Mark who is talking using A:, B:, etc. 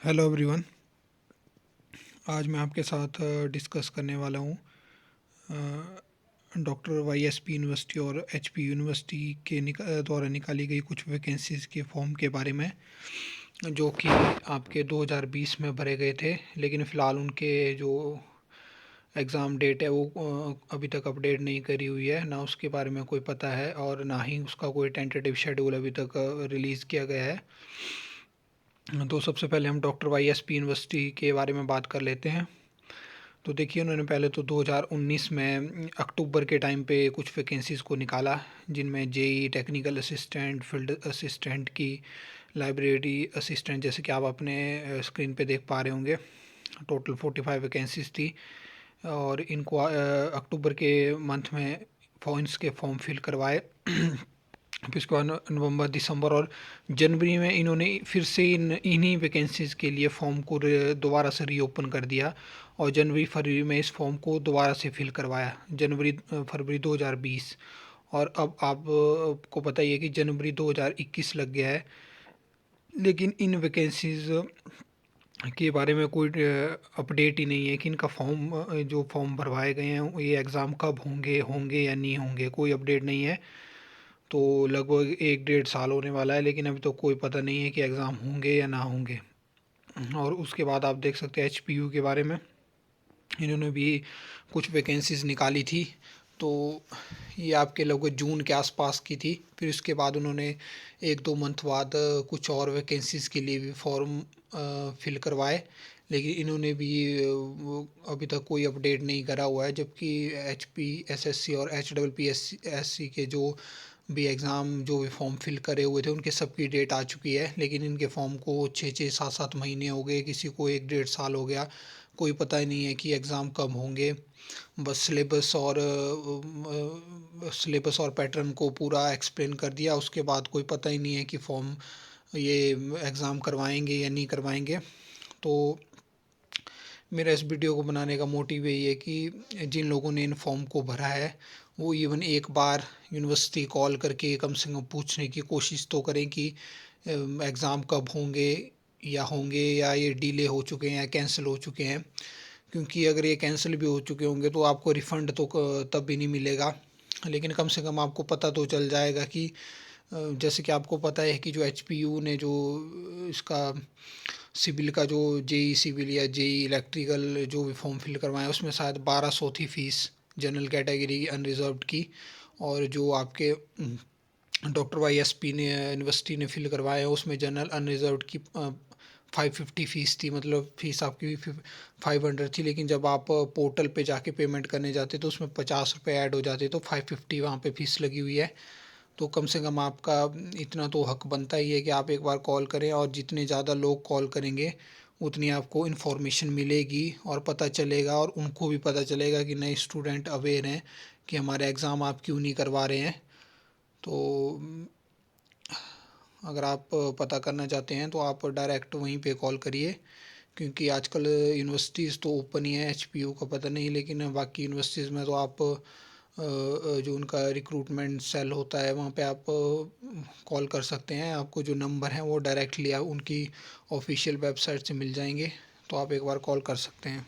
A: Hello everyone. आज मैं आपके साथ डिस्कस करने वाला हूँ डॉक्टर वाईएसपी यूनिवर्सिटी और एचपी यूनिवर्सिटी के द्वारा निकाली गई कुछ वैकेंसीज़ के फॉर्म के बारे में, जो कि आपके 2020 में भरे गए थे, लेकिन फ़िलहाल उनके जो एग्ज़ाम डेट है वो अभी तक अपडेट नहीं करी हुई है, ना उसके बारे में कोई पता है और ना ही उसका कोई टेंटेटिव शेड्यूल अभी तक रिलीज़ किया गया है। तो सबसे पहले हम डॉक्टर वाईएसपी यूनिवर्सिटी के बारे में बात कर लेते हैं। तो देखिए, उन्होंने पहले तो 2019 में अक्टूबर के टाइम पे कुछ वैकेंसीज़ को निकाला, जिनमें JE technical assistant, field assistant की, लाइब्रेरी असिस्टेंट, जैसे कि आप अपने स्क्रीन पे देख पा रहे होंगे। टोटल 45 वैकेंसीज़ थी और इनको अक्टूबर के मंथ में फॉर्म्स के फॉर्म फिल करवाए। फिर उसके बाद नवंबर, दिसंबर और जनवरी में इन्होंने फिर से इन्हीं वैकेंसीज़ के लिए फॉर्म को दोबारा से रीओपन कर दिया और जनवरी फरवरी में इस फॉर्म को दोबारा से फिल करवाया, जनवरी फरवरी 2020। और अब आपको पता ही है कि जनवरी 2021 लग गया है, लेकिन इन वैकेंसीज़ के बारे में कोई अपडेट ही नहीं है कि इनका फॉर्म जो फॉर्म भरवाए गए हैं ये एग्ज़ाम कब होंगे होंगे या नहीं होंगे, कोई अपडेट नहीं है। तो लगभग 1 डेढ़ साल होने वाला है, लेकिन अभी तो कोई पता नहीं है कि एग्ज़ाम होंगे या ना होंगे। और उसके बाद आप देख सकते हैं एचपीयू के बारे में, इन्होंने भी कुछ वैकेंसीज़ निकाली थी। तो ये आपके लगभग जून के आसपास की थी। फिर उसके बाद उन्होंने 1-2 मंथ बाद कुछ और वैकेंसीज़ के लिए भी फॉर्म फिल करवाए, लेकिन इन्होंने भी वो अभी तक कोई अपडेट नहीं करा हुआ है। जबकि एचपी एसएससी और एचडब्ल्यूपीएससी के जो भी एग्ज़ाम जो भी फॉर्म फिल करे हुए थे उनके सबकी डेट आ चुकी है, लेकिन इनके फॉर्म को 6-6 7-7 महीने हो गए, किसी को 1 डेढ़ साल हो गया। कोई पता ही नहीं है कि एग्ज़ाम कब होंगे। बस सिलेबस और पैटर्न को पूरा एक्सप्लेन कर दिया, उसके बाद कोई पता ही नहीं है कि फॉर्म ये एग्ज़ाम करवाएंगे या नहीं करवाएंगे। तो मेरा इस वीडियो को बनाने का मोटिव यही है कि जिन लोगों ने इन फॉर्म को भरा है वो इवन एक बार यूनिवर्सिटी कॉल करके कम से कम पूछने की कोशिश तो करें कि एग्ज़ाम कब होंगे या ये डिले हो चुके हैं या कैंसिल हो चुके हैं। क्योंकि अगर ये कैंसिल भी हो चुके होंगे तो आपको रिफ़ंड तो तब भी नहीं मिलेगा, लेकिन कम से कम आपको पता तो चल जाएगा कि जैसे कि आपको पता है कि जो एचपीयू ने जो इसका सिविल का जो जेई सिविल या जेई इलेक्ट्रिकल जो भी फॉर्म फिल करवाएं उसमें शायद 1200 थी फ़ीस जनरल कैटेगरी अनरिजर्व्ड की। और जो आपके डॉक्टर वाईएसपी ने यूनिवर्सिटी ने फिल करवाया है उसमें जनरल अनरिजर्व्ड की 550 फ़ीस थी, मतलब फ़ीस आपकी 500 थी। लेकिन जब आप पोर्टल पे जाके पेमेंट करने जाते तो उसमें 50 रुपये ऐड हो जाते, तो 550 वहाँ पे फ़ीस लगी हुई है। तो कम से कम आपका इतना तो हक बनता ही है कि आप एक बार कॉल करें, और जितने ज़्यादा लोग कॉल करेंगे उतनी आपको इन्फॉर्मेशन मिलेगी और पता चलेगा, और उनको भी पता चलेगा कि नए स्टूडेंट अवेयर हैं कि हमारे एग्ज़ाम आप क्यों नहीं करवा रहे हैं। तो अगर आप पता करना चाहते हैं तो आप डायरेक्ट वहीं पे कॉल करिए, क्योंकि आजकल यूनिवर्सिटीज़ तो ओपन ही है, एचपीयू का पता नहीं, लेकिन बाकी यूनिवर्सिटीज़ में तो आप जो उनका रिक्रूटमेंट सेल होता है वहाँ पे आप कॉल कर सकते हैं। आपको जो नंबर है वो डायरेक्टली आप उनकी ऑफिशियल वेबसाइट से मिल जाएंगे, तो आप एक बार कॉल कर सकते हैं।